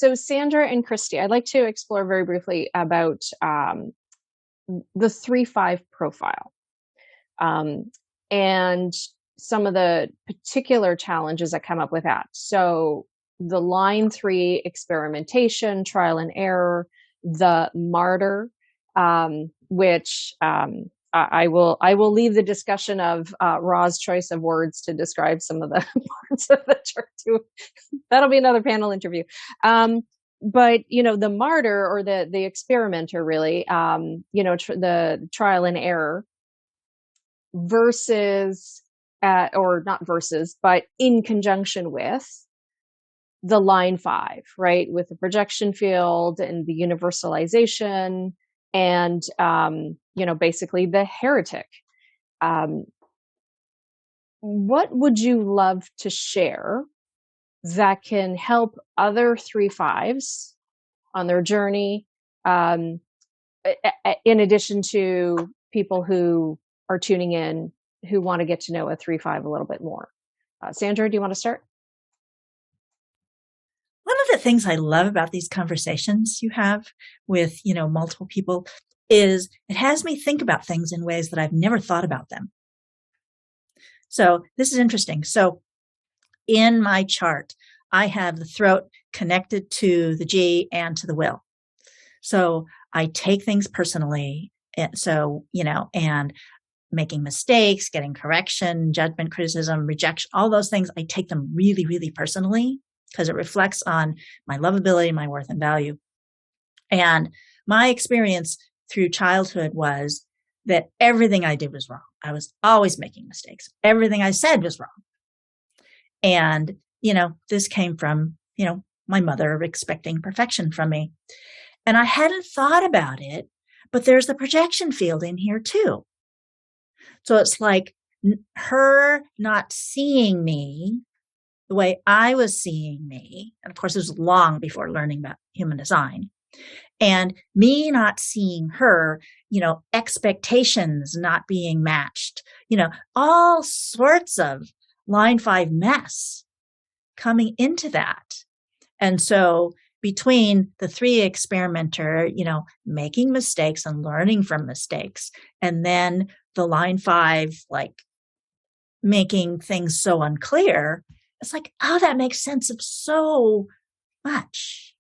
So Sandra and Christy, I'd like to explore very briefly about the 3-5 profile and some of the particular challenges that come up with that. So the line 3 experimentation, trial and error, the martyr, which I will leave the discussion of Ra's choice of words to describe some of the parts of the chart too. That'll be another panel interview. But the martyr or the experimenter, really, the trial and error versus, or not versus, but in conjunction with the line 5, right? With the projection field and the universalization and, basically the heretic. What would you love to share that can help other 3-5s on their journey, in addition to people who are tuning in who want to get to know a 3-5 a little bit more? Sandra, do you want to start? One of the things I love about these conversations you have with, multiple people is it has me think about things in ways that I've never thought about them. So this is interesting. So in my chart, I have the throat connected to the G and to the will. So I take things personally. So, and making mistakes, getting correction, judgment, criticism, rejection, all those things, I take them really, really personally because it reflects on my lovability, my worth and value. And my experience through childhood was that everything I did was wrong. I was always making mistakes. Everything I said was wrong. And, this came from, my mother expecting perfection from me. And I hadn't thought about it, but there's the projection field in here too. So it's like her not seeing me the way I was seeing me. And of course, it was long before learning about human design. And me not seeing her, expectations not being matched, all sorts of line 5 mess coming into that. And so between the 3 experimenter, making mistakes and learning from mistakes, and then the line 5, like making things so unclear, it's like, oh, that makes sense of so much.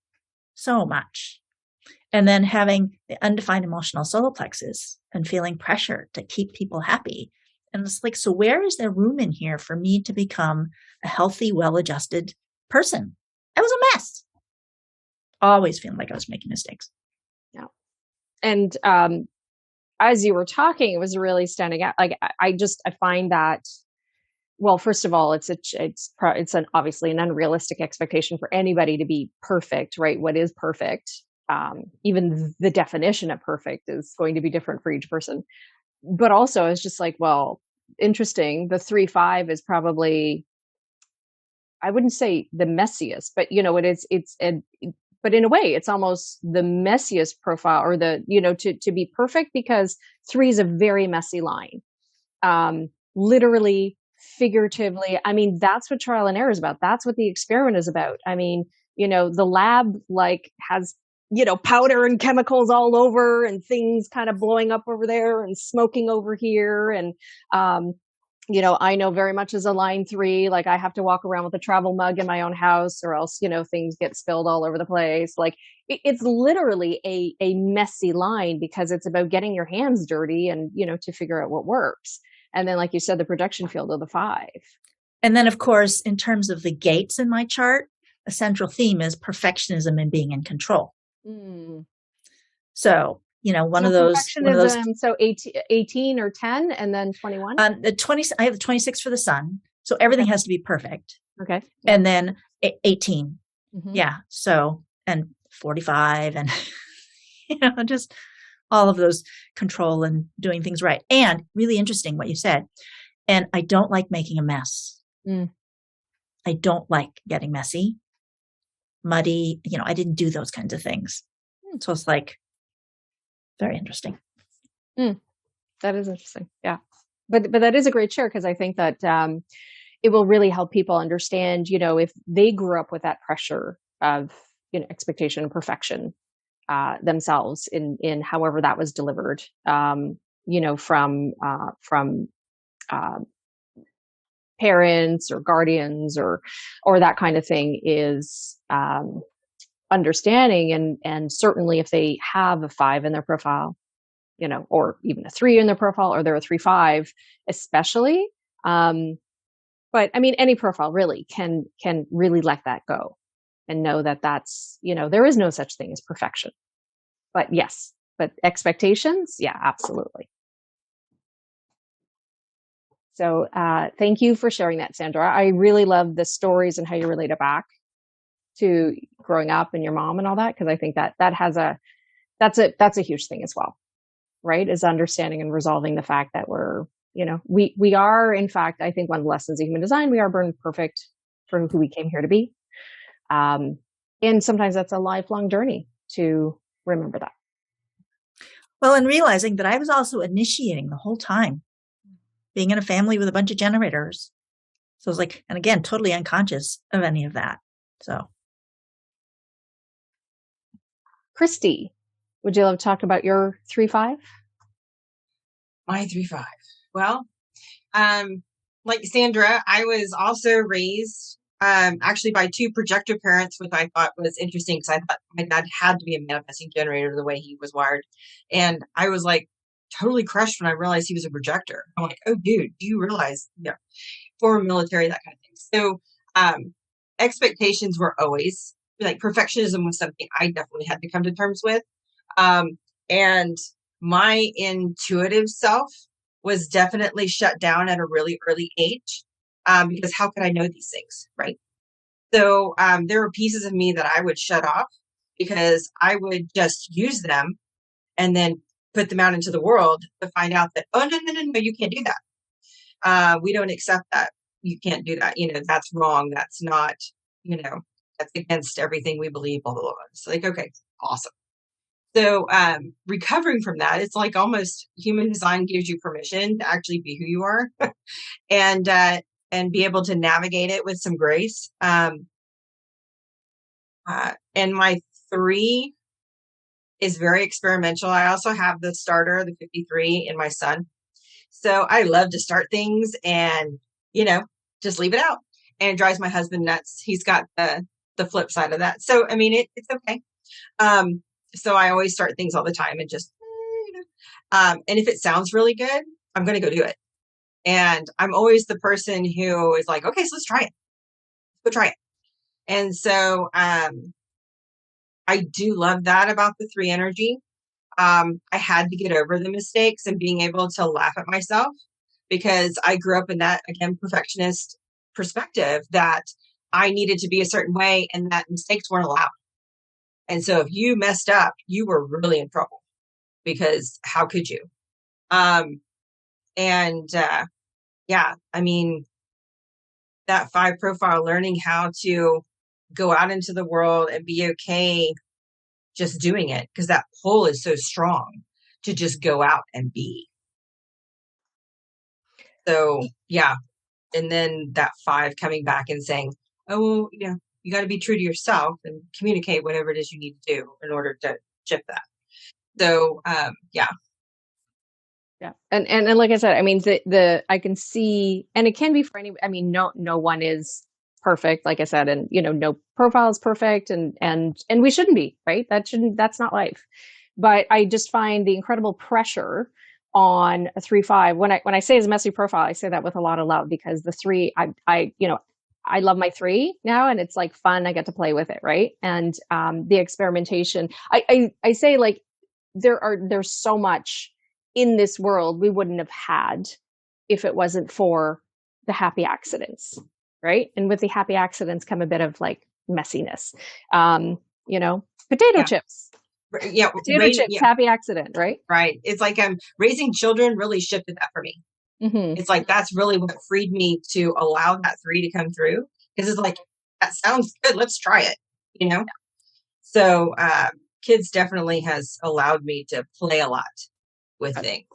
And then having the undefined emotional solar plexus and feeling pressure to keep people happy. And it's like, so where is there room in here for me to become a healthy, well-adjusted person? I was a mess. Always feeling like I was making mistakes. Yeah. And as you were talking, it was really standing out. Like I find that, well, first of all, it's obviously an unrealistic expectation for anybody to be perfect, right? What is perfect? Even the definition of perfect is going to be different for each person. But also, it's just like, well, interesting. The 3-5 is probably, I wouldn't say the messiest, but but in a way, it's almost the messiest profile, or to be perfect, because 3 is a very messy line. Literally, figuratively. I mean, that's what trial and error is about. That's what the experiment is about. I mean, the lab has, powder and chemicals all over and things kind of blowing up over there and smoking over here. And, I know very much as a line 3, like I have to walk around with a travel mug in my own house, or else, things get spilled all over the place. Like it's literally a messy line, because it's about getting your hands dirty and, to figure out what works. And then, like you said, the projection field of the 5. And then, of course, in terms of the gates in my chart, a central theme is perfectionism and being in control. Mm. So, one of those. So 18 or 10, and then 21. The 20. I have the 26 for the sun, so everything has to be perfect. Okay. And then 18. Mm-hmm. Yeah. So, and 45, and just all of those control and doing things right. And really interesting what you said. And I don't like making a mess. Mm. I don't like getting messy, muddy. I didn't do those kinds of things. So it's like very interesting. That is interesting. Yeah. But that is a great share, because I think that it will really help people understand, if they grew up with that pressure of expectation and perfection themselves in however that was delivered, from parents or guardians or that kind of thing, is understanding. And certainly if they have a 5 in their profile, or even a 3 in their profile, or they're a 3-5 especially, but I mean any profile really can really let that go and know that that's, there is no such thing as perfection. But yes, but expectations, yeah, absolutely. So thank you for sharing that, Sandra. I really love the stories and how you relate it back to growing up and your mom and all that, because I think that's a huge thing as well, right? Is understanding and resolving the fact that we are, in fact, I think one of the lessons of human design, we are born perfect for who we came here to be. And sometimes that's a lifelong journey to remember that. Well, and realizing that I was also initiating the whole time, being in a family with a bunch of generators. So it was like, and again, totally unconscious of any of that. So. Christy, would you love to talk about your 3-5? My 3-5. Well, like Sandra, I was also raised actually by 2 projector parents, which I thought was interesting because I thought my dad had to be a manifesting generator the way he was wired. And I was like totally crushed when I realized he was a projector. I'm like, oh, dude, do you realize, former military, that kind of thing. So expectations were always like perfectionism was something I definitely had to come to terms with. And my intuitive self was definitely shut down at a really early age, because how could I know these things, right? So there were pieces of me that I would shut off because I would just use them and then put them out into the world to find out that, oh, no, you can't do that. We don't accept that. You can't do that. That's wrong. That's not, that's against everything we believe, blah, blah, blah. It's like, okay, awesome. So recovering from that, it's like almost human design gives you permission to actually be who you are and be able to navigate it with some grace. And my 3 is very experimental. I also have the starter, the 53 in my son. So I love to start things and, just leave it out. And it drives my husband nuts. He's got the flip side of that. So, I mean, it's okay. So I always start things all the time and just, and if it sounds really good, I'm going to go do it. And I'm always the person who is like, okay, so let's try it. Go try it. And so I do love that about the 3 energy. I had to get over the mistakes and being able to laugh at myself because I grew up in that, again, perfectionist perspective that I needed to be a certain way and that mistakes weren't allowed. And so if you messed up, you were really in trouble because how could you? Yeah, I mean, that 5 profile, learning how to go out into the world and be okay just doing it because that pull is so strong to just go out and be. So, yeah. And then that 5 coming back and saying, oh, you got to be true to yourself and communicate whatever it is you need to do in order to shift that. So, yeah. Yeah. And like I said, I mean, I can see, and it can be for any, I mean, no one is perfect, like I said, and, no profile is perfect and we shouldn't be, right? That's not life. But I just find the incredible pressure on a 3-5. When I say it's a messy profile, I say that with a lot of love because the 3, I love my 3 now and it's like fun. I get to play with it. Right. And, the experimentation, I say like, there's so much in this world we wouldn't have had if it wasn't for the happy accidents, right? And with the happy accidents come a bit of like messiness. Potato chips. Yeah, potato chips, happy accident, right? Right. It's like raising children really shifted that for me. Mm-hmm. It's like that's really what freed me to allow that 3 to come through because it's like that sounds good. Let's try it. Yeah. So kids definitely has allowed me to play a lot with things.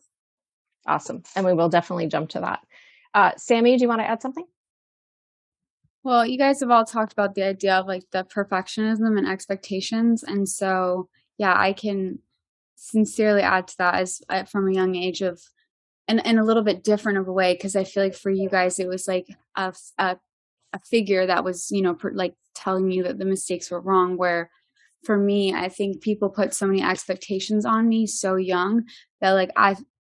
Awesome. And we will definitely jump to that. Sammy, do you want to add something? Well, you guys have all talked about the idea of like the perfectionism and expectations. And so, yeah, I can sincerely add to that as from a young age of, and a little bit different of a way, because I feel like for you guys, it was like a figure that was, you know, like telling you that the mistakes were wrong. Where for me, I think people put so many expectations on me so young that like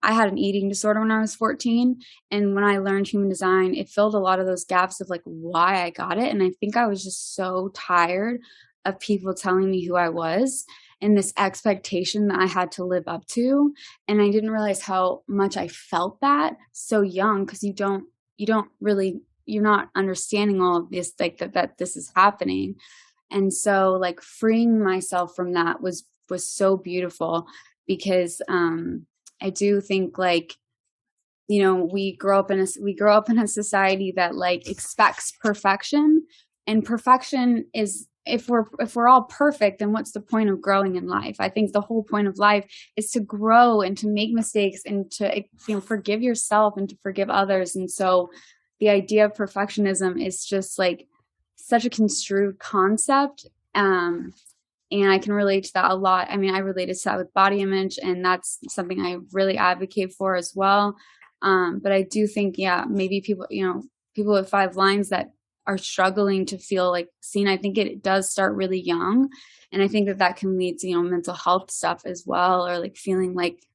I had an eating disorder when I was 14. And when I learned human design, it filled a lot of those gaps of like why I got it. And I think I was just so tired of people telling me who I was and this expectation that I had to live up to. And I didn't realize how much I felt that so young, because you don't really, you're not understanding all of this, like that this is happening. And so like freeing myself from that was so beautiful, because I do think like, you know, we grow up in a society that like expects perfection, and perfection is, if we're all perfect, then what's the point of growing in life? I think the whole point of life is to grow and to make mistakes and to, you know, forgive yourself and to forgive others. And so the idea of perfectionism is just like such a construed concept. And I can relate to that a lot. I mean, I related to that with body image, and that's something I really advocate for as well. But I do think, yeah, maybe people, you know, people with 5 lines that are struggling to feel like seen, I think it does start really young. And I think that can lead to, you know, mental health stuff as well, or like feeling like,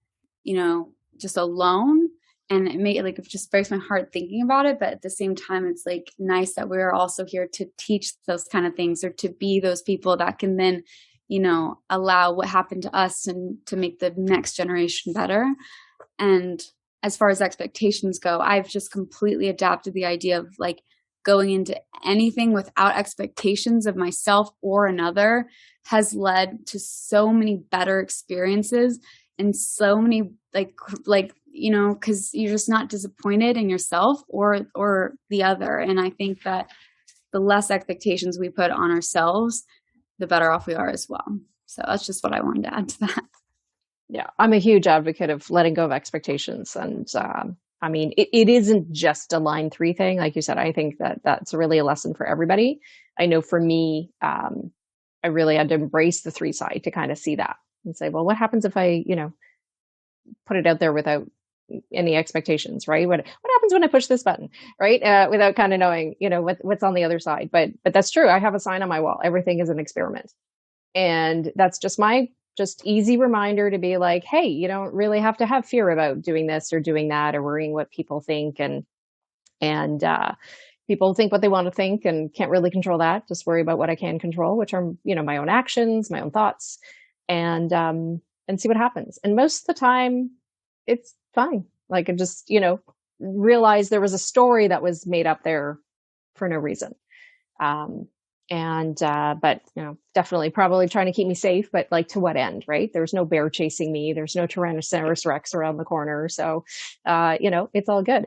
you know, just alone. And it just breaks my heart thinking about it. But at the same time, it's like nice that we're also here to teach those kind of things, or to be those people that can then, you know, allow what happened to us and to make the next generation better. And as far as expectations go, I've just completely adapted the idea of like going into anything without expectations of myself or another has led to so many better experiences, and so many like, you know, because you're just not disappointed in yourself or the other. And I think that the less expectations we put on ourselves, the better off we are as well. So that's just what I wanted to add to that. Yeah, I'm a huge advocate of letting go of expectations. And I mean, it isn't just a line 3 thing. Like you said, I think that that's really a lesson for everybody. I know for me, I really had to embrace the 3 side to kind of see that and say, well, what happens if I, you know, put it out there without any expectations, right? What happens when I push this button, right? Without kind of knowing, you know, what's on the other side. But that's true. I have a sign on my wall. Everything is an experiment. And that's just my easy reminder to be like, hey, you don't really have to have fear about doing this or doing that or worrying what people think. And people think what they want to think and can't really control that. Just worry about what I can control, which are, you know, my own actions, my own thoughts, and see what happens. And most of the time it's fine. Like I just, you know, realized there was a story that was made up there for no reason. But you know, definitely probably trying to keep me safe, but like to what end, right? There's no bear chasing me. There's no Tyrannosaurus Rex around the corner. So, you know, it's all good.